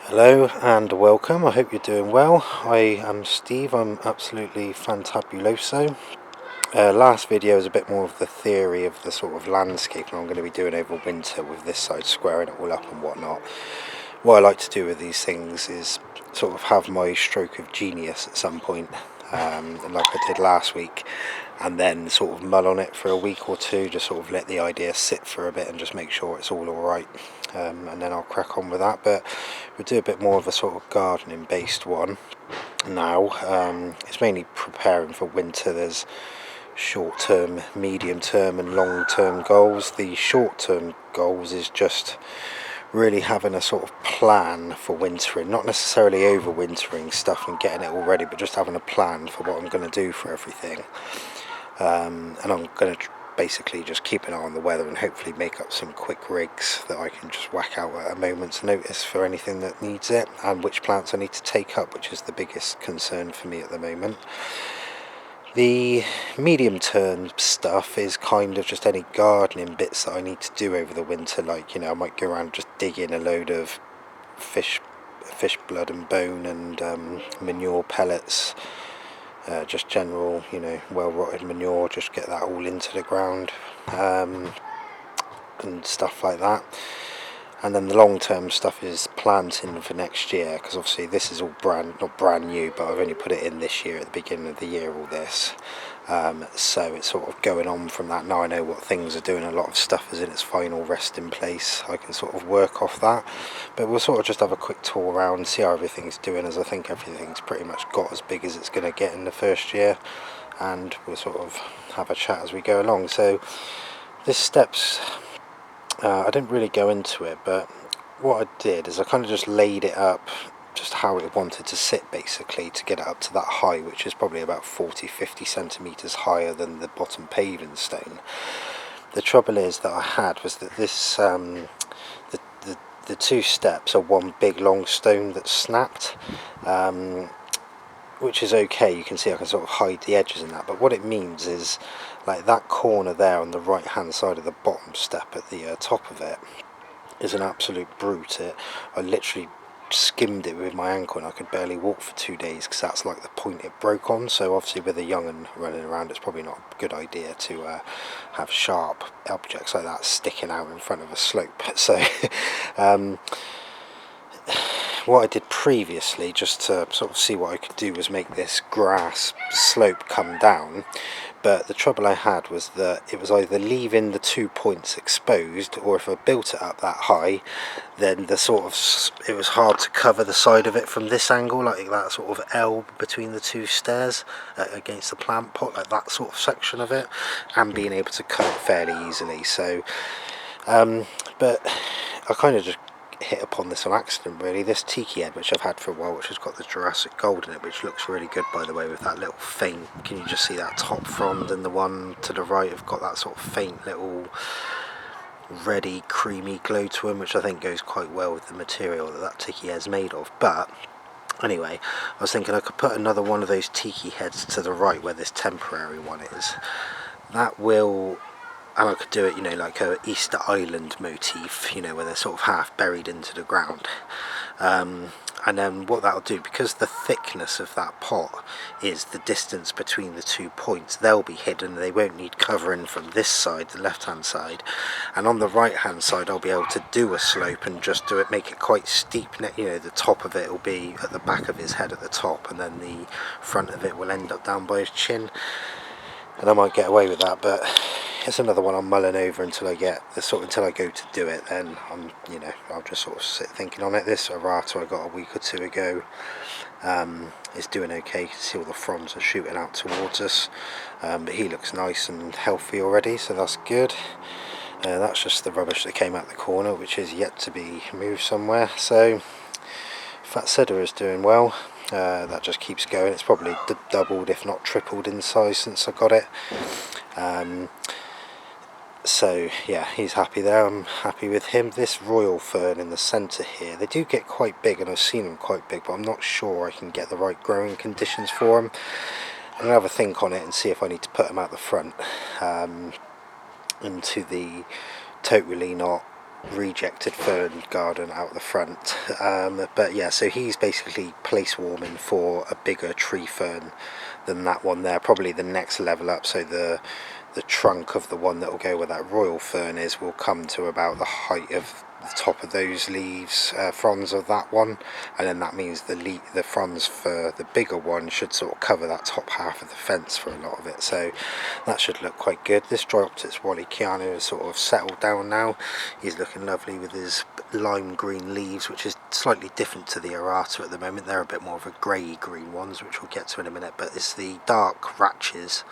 Hello and welcome. I hope you're doing well. I am Steve. I'm absolutely fantabuloso. Last video is a bit more of the theory of the sort of landscape I'm going to be doing over winter with this side squaring it all up and whatnot. What I like to do with these things is sort of have my stroke of genius at some point, like I did last week, and then sort of mull on it for a week or two, just sort of let the idea sit for a bit and just make sure it's all alright, and then I'll crack on with that. But we'll do a bit more of a sort of gardening based one now. It's mainly preparing for winter. There's short-term, medium-term and long-term goals. The short-term goals is just really having a sort of plan for wintering, not necessarily overwintering stuff and getting it all ready, but just having a plan for what I'm going to do for everything. And I'm going to basically just keep an eye on the weather and hopefully make up some quick rigs that I can just whack out at a moment's notice for anything that needs it, and which plants I need to take up, which is the biggest concern for me at the moment. The medium term stuff is kind of just any gardening bits that I need to do over the winter, like, I might go around and just dig in a load of fish blood and bone and manure pellets, just general, well rotted manure, just get that all into the ground, and stuff like that. And then the long-term stuff is planting for next year, because obviously this is all not brand new, but I've only put it in this year at the beginning of the year, all this. So it's sort of going on from that. Now I know what things are doing, a lot of stuff is in its final resting place. I can sort of work off that. But we'll sort of just have a quick tour around, see how everything's doing, as I think everything's pretty much got as big as it's going to get in the first year. And we'll sort of have a chat as we go along. So this steps... I didn't really go into it, but what I did is I kind of just laid it up just how it wanted to sit, basically, to get it up to that height, which is probably about 40-50 centimetres higher than the bottom paving stone. The trouble is that I had was that this the two steps are one big long stone that's snapped, which is okay. You can see I can sort of hide the edges in that, but what it means is, like, that corner there on the right hand side of the bottom step at the top of it is an absolute brute. I literally skimmed it with my ankle and I could barely walk for 2 days, because that's like the point it broke on. So obviously with a young un running around, it's probably not a good idea to have sharp objects like that sticking out in front of a slope. So what I did previously, just to sort of see what I could do, was make this grass slope come down. But the trouble I had was that it was either leaving the 2 points exposed, or if I built it up that high, then it was hard to cover the side of it from this angle, like that sort of L between the two stairs against the plant pot, like that sort of section of it, and being able to cut it fairly easily. So but I kind of just hit upon this on accident, really. This tiki head, which I've had for a while, which has got the Jurassic gold in it, which looks really good, by the way, with that little faint, can you just see that top frond, and the one to the right have got that sort of faint little reddy creamy glow to them, which I think goes quite well with the material that tiki head's made of. But anyway, I was thinking I could put another one of those tiki heads to the right where this temporary one is. That will... and I could do it, like a Easter Island motif, where they're sort of half buried into the ground. And then what that'll do, because the thickness of that pot is the distance between the 2 points, they'll be hidden. They won't need covering from this side, the left hand side, and on the right hand side I'll be able to do a slope and just make it quite steep. The top of it will be at the back of his head at the top, and then the front of it will end up down by his chin, and I might get away with that. But it's another one I'm mulling over until I go to do it. Then I'll just sort of sit thinking on it. This Arato I got a week or two ago is doing okay. You can see all the fronds are shooting out towards us, but he looks nice and healthy already, so that's good. That's just the rubbish that came out the corner, which is yet to be moved somewhere. So Fat Cedar is doing well. That just keeps going. It's probably doubled, if not tripled, in size since I got it. So yeah, he's happy there. I'm happy with him. This Royal Fern in the centre here, they do get quite big, and I've seen them quite big, but I'm not sure I can get the right growing conditions for them. I'm going to have a think on it and see if I need to put them out the front into the totally not rejected fern garden out the front. But yeah, so he's basically place warming for a bigger tree fern than that one there, probably the next level up. So the trunk of the one that will go where that royal fern is will come to about the height of the top of those leaves, fronds of that one, and then that means the fronds for the bigger one should sort of cover that top half of the fence for a lot of it, so that should look quite good. This Dryoptys Wallichiana has sort of settled down now. He's looking lovely with his lime green leaves, which is slightly different to the Errata at the moment. They're a bit more of a grey green ones, which we'll get to in a minute, but it's the dark ratches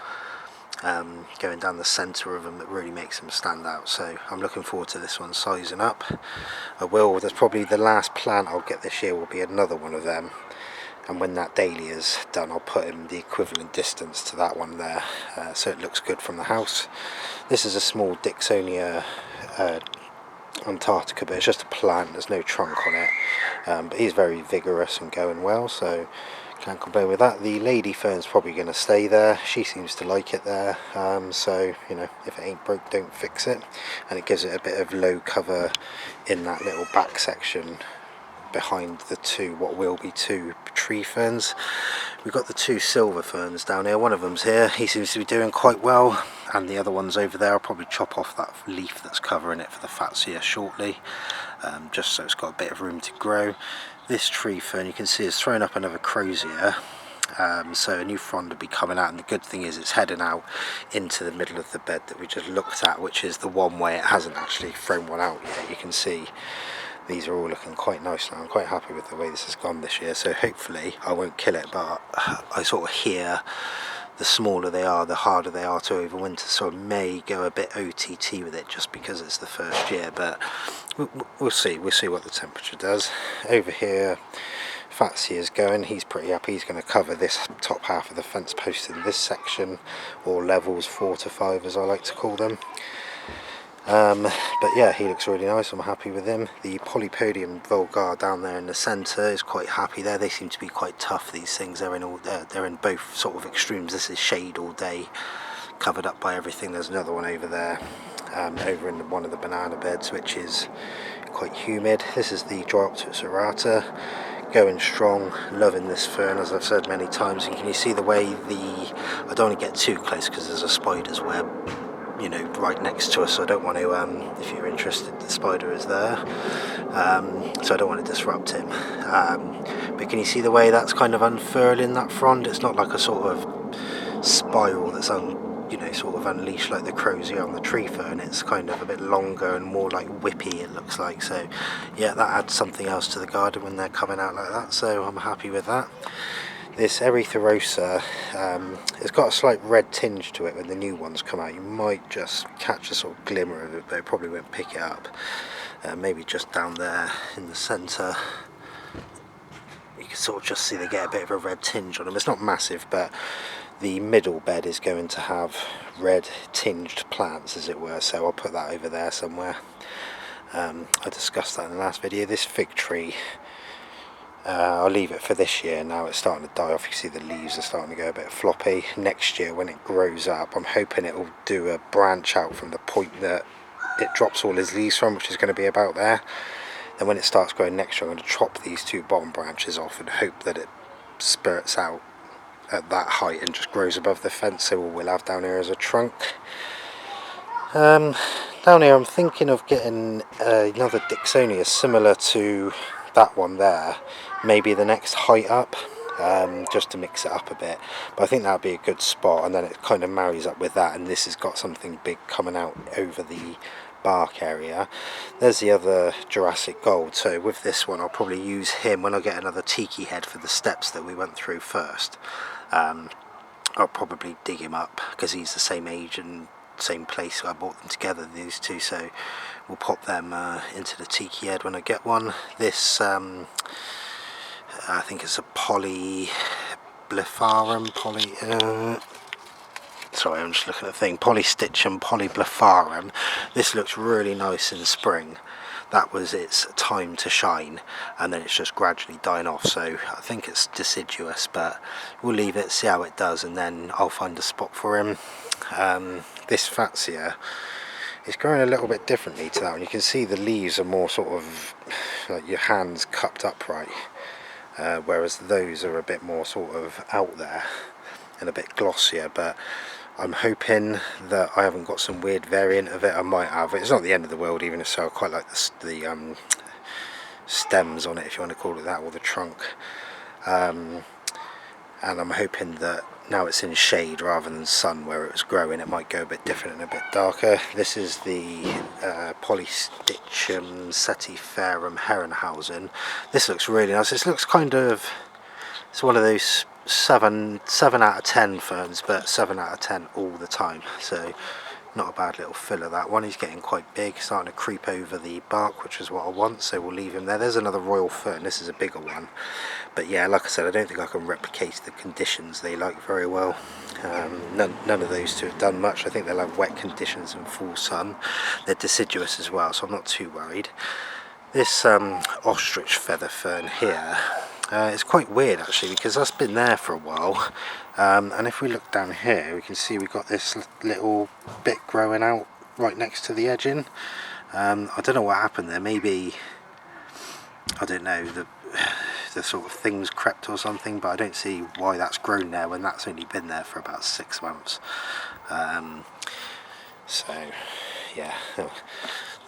going down the centre of them that really makes them stand out. So I'm looking forward to this one sizing up. There's probably the last plant I'll get this year will be another one of them, and when that dahlia is done I'll put in the equivalent distance to that one there, so it looks good from the house. This is a small Dixonia Antarctica, but it's just a plant, there's no trunk on it, but he's very vigorous and going well, so can't complain with that. The lady fern's probably going to stay there, she seems to like it there, so you know, if it ain't broke don't fix it, and it gives it a bit of low cover in that little back section behind the what will be two tree ferns. We've got the two silver ferns down here, one of them's here, he seems to be doing quite well, and the other one's over there. I'll probably chop off that leaf that's covering it for the Fatsia shortly, just so it's got a bit of room to grow. This tree fern you can see is throwing up another crozier, so a new frond will be coming out, and the good thing is it's heading out into the middle of the bed that we just looked at, which is the one way it hasn't actually thrown one out yet. You can see these are all looking quite nice now. I'm quite happy with the way this has gone this year, so hopefully I won't kill it, but I sort of hear the smaller they are the harder they are to overwinter, so I may go a bit OTT with it just because it's the first year, but we'll see what the temperature does. Over here Fatsia's going, he's pretty happy, he's going to cover this top half of the fence post in this section, or levels 4 to 5 as I like to call them. But yeah, he looks really nice, I'm happy with him. The Polypodium vulgar down there in the centre is quite happy there. They seem to be quite tough, these things. They're in both sort of extremes. This is shade all day, covered up by everything. There's another one over there, over in one of the banana beds, which is quite humid. This is the Dryoptys Errata, going strong, loving this fern as I've said many times. And can you see the way I don't want to get too close because there's a spider's web, you know, right next to us, so I don't want to, if you're interested, the spider is there, so I don't want to disrupt him, but can you see the way that's kind of unfurling that frond? It's not like a sort of spiral that's you know, sort of unleashed like the crozier on the tree fern. It's kind of a bit longer and more like whippy, it looks like. So yeah, that adds something else to the garden when they're coming out like that, so I'm happy with that. This Erytherosa, it's got a slight red tinge to it when the new ones come out. You might just catch a sort of glimmer of it, but it probably won't pick it up. Maybe just down there in the centre, you can sort of just see they get a bit of a red tinge on them. It's not massive, but the middle bed is going to have red tinged plants, as it were, so I'll put that over there somewhere. I discussed that in the last video. This fig tree, I'll leave it for this year. Now it's starting to die off. You see the leaves are starting to go a bit floppy. Next year when it grows up, I'm hoping it will do a branch out from the point that it drops all his leaves from, which is going to be about there. And when it starts growing next year, I'm going to chop these two bottom branches off and hope that it spurts out at that height and just grows above the fence, so we'll have down here as a trunk. Down here I'm thinking of getting another Dixonia similar to that one there, maybe the next height up, just to mix it up a bit, but I think that would be a good spot, and then it kind of marries up with that, and this has got something big coming out over the bark area. There's the other Jurassic Gold, so with this one I'll probably use him when I get another tiki head for the steps that we went through first. I'll probably dig him up because he's the same age and same place, so I bought them together, these two, so we'll pop them into the tiki head when I get one. This I think it's a Polyblepharum, sorry, I'm just looking at the thing, Polystichum Polyblepharum. This looks really nice in spring. That was its time to shine, and then it's just gradually dying off, so I think it's deciduous, but we'll leave it, see how it does, and then I'll find a spot for him. This Fatsia it's growing a little bit differently to that one. You can see the leaves are more sort of like your hands cupped upright, whereas those are a bit more sort of out there and a bit glossier. But I'm hoping that I haven't got some weird variant of it. I might have. It's not the end of the world even if so. I quite like the stems on it, if you want to call it that, or the trunk. And I'm hoping that now it's in shade rather than sun where it was growing, it might go a bit different and a bit darker. This is the Polystichum setiferum Herrenhausen. This looks really nice. This looks kind of, it's one of those 7 out of 10 ferns, but 7 out of 10 all the time. So not a bad little filler, that one. He's getting quite big, starting to creep over the bark, which is what I want, so we'll leave him there. There's another royal fern. This is a bigger one, but yeah, like I said, I don't think I can replicate the conditions they like very well. None of those two have done much. I think they like wet conditions and full sun. They're deciduous as well, so I'm not too worried. This ostrich feather fern here, it's quite weird actually, because that's been there for a while, and if we look down here we can see we've got this little bit growing out right next to the edging. I don't know what happened there. Maybe, I don't know, the sort of things crept or something, but I don't see why that's grown there when that's only been there for about 6 months. So yeah,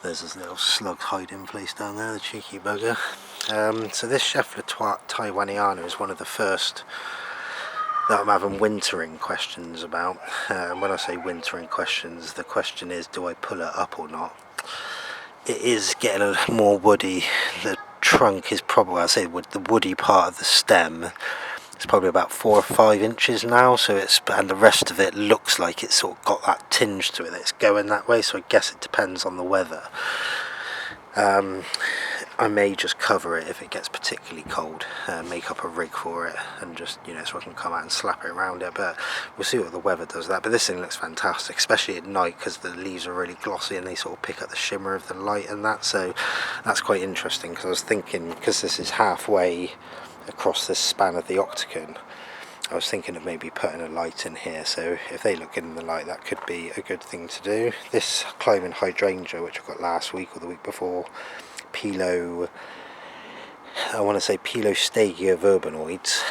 there's this little slug hiding place down there, the cheeky bugger. So this Scheffler Taiwaniana is one of the first that I'm having wintering questions about. When I say wintering questions, the question is, do I pull it up or not? It is getting a more woody. The trunk is probably, I say, the woody part of the stem is probably about 4 or 5 inches now, so and the rest of it looks like it's sort of got that tinge to it, that it's going that way, so I guess it depends on the weather. I may just cover it if it gets particularly cold, make up a rig for it, and just, you know, so I can come out and slap it around it. But we'll see what the weather does that. But this thing looks fantastic, especially at night, because the leaves are really glossy and they sort of pick up the shimmer of the light and that. So that's quite interesting, because I was thinking, because this is halfway across this span of the octagon, I was thinking of maybe putting a light in here, so if they look good in the light, that could be a good thing to do. This climbing hydrangea, which I got last week or the week before, Pilostagia verbanoides,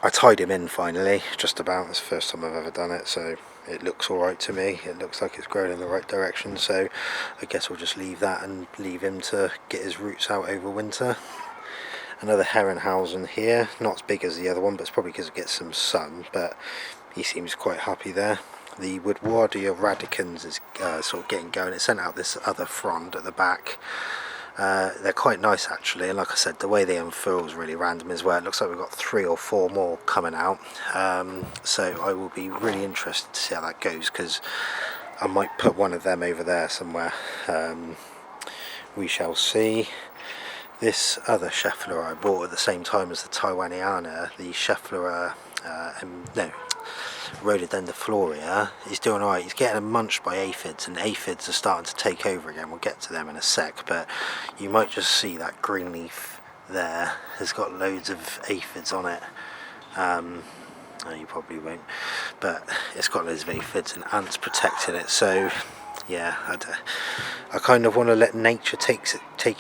I tied him in finally, just about. It's the first time I've ever done it, so it looks alright to me. It looks like it's growing in the right direction, so I guess we'll just leave that and leave him to get his roots out over winter. Another Herrenhausen here, not as big as the other one, but it's probably because it gets some sun, but he seems quite happy there. The Woodwardia radicans is sort of getting going. It sent out this other frond at the back. They're quite nice actually, and like I said, the way they unfurl is really random as well. It looks like we've got 3 or 4 more coming out, so I will be really interested to see how that goes, because I might put one of them over there somewhere. We shall see. This other Scheffler I bought at the same time as the Taiwaniana, the Scheffler Rhododendrofloria, he's doing alright. He's getting munched by aphids, and aphids are starting to take over again. We'll get to them in a sec, but you might just see that green leaf there has got loads of aphids on it. No, you probably won't, but it's got loads of aphids and ants protecting it, so yeah, I kind of want to let nature take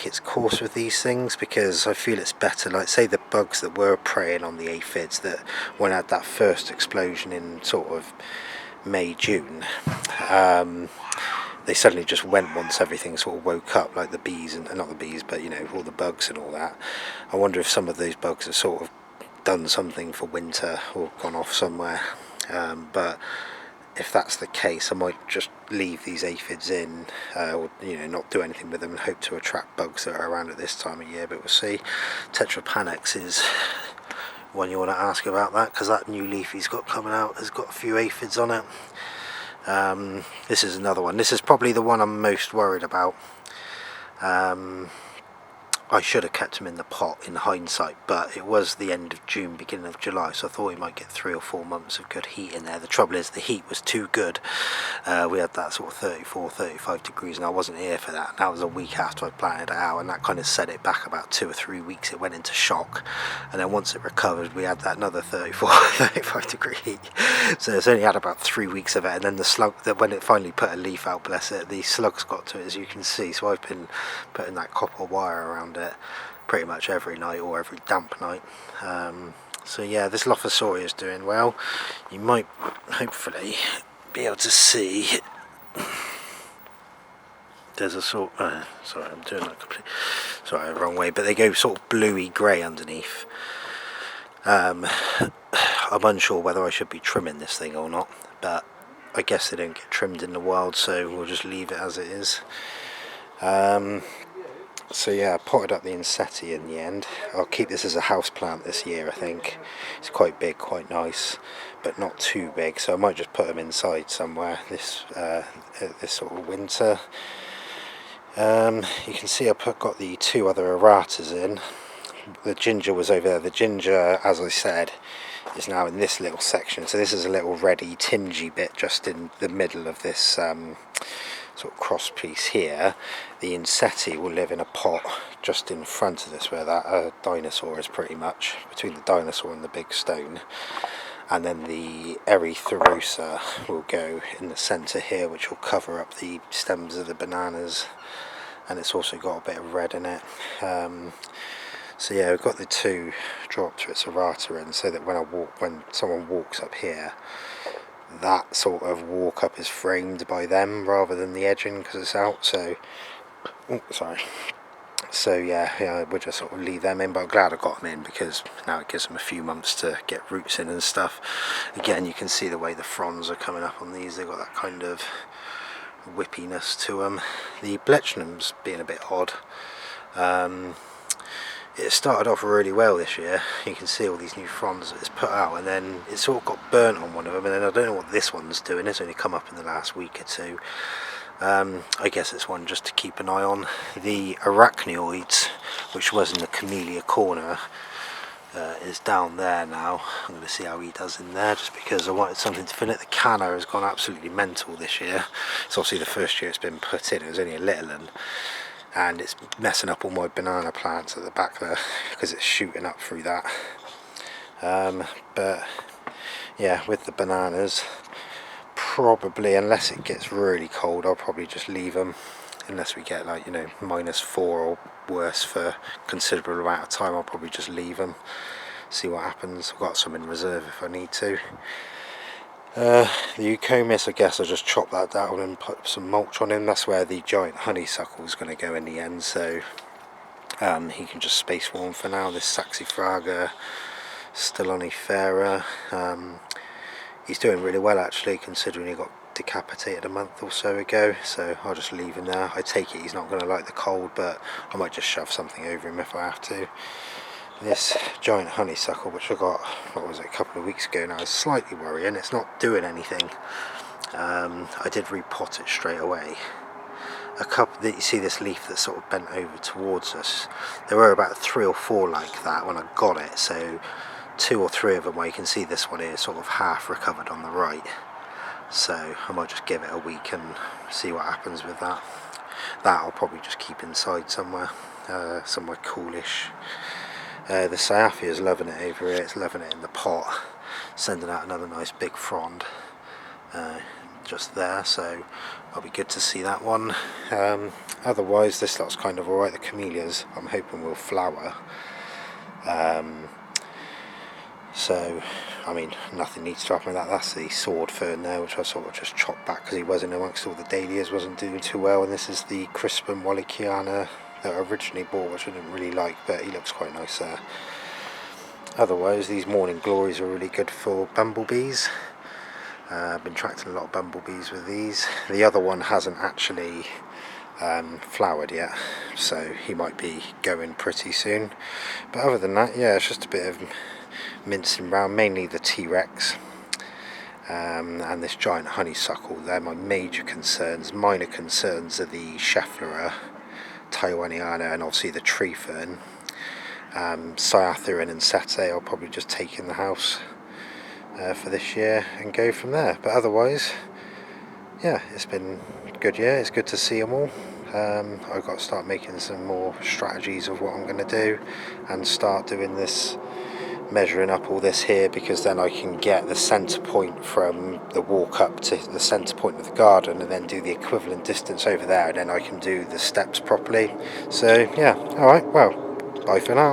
its course with these things, because I feel it's better. Like, say the bugs that were preying on the aphids, that when I had that first explosion in sort of May, June, they suddenly just went once everything sort of woke up, like the bees, and not the bees, but you know, all the bugs and all that. I wonder if some of those bugs have sort of done something for winter or gone off somewhere, but if that's the case, I might just leave these aphids in, or you know, not do anything with them, and hope to attract bugs that are around at this time of year. But we'll see. Tetrapanax is one you want to ask about that, because that new leaf he's got coming out has got a few aphids on it. This is another one. This is probably the one I'm most worried about. I should have kept him in the pot in hindsight, but it was the end of June, beginning of July, so I thought he might get 3 or 4 months of good heat in there. The trouble is the heat was too good. We had that sort of 34, 35 degrees, and I wasn't here for that. That was a week after I planted it out, and that kind of set it back about 2 or 3 weeks. It went into shock, and then once it recovered, we had that another 34, 35 degree heat. So it's only had about 3 weeks of it, and then the slug, when it finally put a leaf out, bless it, the slugs got to it, as you can see. So I've been putting that copper wire around it pretty much every night, or every damp night. So yeah, this Lophosaurus is doing well. You might hopefully be able to see there's a sort sorry, I'm doing that completely, sorry, wrong way, but they go sort of bluey grey underneath. I'm unsure whether I should be trimming this thing or not, but I guess they don't get trimmed in the wild, so we'll just leave it as it is. So yeah, I potted up the Insetti in the end. I'll keep this as a house plant this year, I think. It's quite big, quite nice, but not too big, so I might just put them inside somewhere this sort of winter. You can see I've got the 2 other erratas in. The ginger was over there. The ginger, as I said, is now in this little section, so this is a little reddy, tingy bit just in the middle of this sort of cross piece here. The Insetti will live in a pot just in front of this, where that dinosaur is, pretty much between the dinosaur and the big stone. And then the Erytherosa will go in the centre here, which will cover up the stems of the bananas, and it's also got a bit of red in it. So yeah, we've got the 2 Dropterus errata in, so that when someone walks up here, that sort of walk up is framed by them rather than the edging, because it's out. So so yeah, we'll just sort of leave them in, but I'm glad I got them in, because now it gives them a few months to get roots in and stuff. Again, you can see the way the fronds are coming up on these. They've got that kind of whippiness to them. The Blechnum's being a bit odd. It started off really well this year. You can see all these new fronds that it's put out, and then it sort of got burnt on one of them, and then I don't know what this one's doing. It's only come up in the last week or 2. I guess it's one just to keep an eye on. The Arachnoids, which was in the camellia corner, is down there now. I'm going to see how he does in there, just because I wanted something to fill it. The Canna has gone absolutely mental this year. It's obviously the first year it's been put in. It was only a little one, and it's messing up all my banana plants at the back there, because it's shooting up through that. But yeah, with the bananas, probably, unless it gets really cold, I'll probably just leave them, unless we get like, you know, -4 or worse for a considerable amount of time. I'll probably just leave them, see what happens. I've got some in reserve if I need to. The Eucomis, I guess I'll just chop that down and put some mulch on him. That's where the giant honeysuckle is going to go in the end, so he can just space warm for now. This Saxifraga Stellonifera, he's doing really well actually, considering he got decapitated a month or so ago, so I'll just leave him there. I take it he's not going to like the cold, but I might just shove something over him if I have to. This giant honeysuckle, which I got, what was it, a couple of weeks ago now, is slightly worrying. It's not doing anything. I did repot it straight away. You see this leaf that's sort of bent over towards us. There were about 3 or 4 like that when I got it, so 2 or 3 of them, where you can see this one here sort of half recovered on the right. So I might just give it a week and see what happens with that. That I'll probably just keep inside somewhere, somewhere coolish. The Cyathea is loving it over here. It's loving it in the pot, sending out another nice big frond just there, so I'll be good to see that one. Otherwise this lot's kind of alright. The camellias I'm hoping will flower, so I mean nothing needs to happen with that. That's the sword fern there, which I sort of just chopped back because he was in amongst all the dahlias, wasn't doing too well. And this is the Crispum Wallachiana that I originally bought, which I didn't really like, but he looks quite nice there. Otherwise these morning glories are really good for bumblebees. I've been attracting a lot of bumblebees with these. The other one hasn't actually flowered yet, so he might be going pretty soon. But other than that, yeah, it's just a bit of mincing around, mainly the T-Rex and this giant honeysuckle. They're my major concerns. Minor concerns are the Schefflera, Taiwaniana and obviously the tree fern. Cyathrin and Sept I'll probably just take in the house for this year and go from there. But otherwise, yeah, it's been a good year. It's good to see them all. I've got to start making some more strategies of what I'm going to do and start doing this, measuring up all this here, because then I can get the centre point from the walk up to the centre point of the garden and then do the equivalent distance over there, and then I can do the steps properly. So yeah, alright, well, bye for now.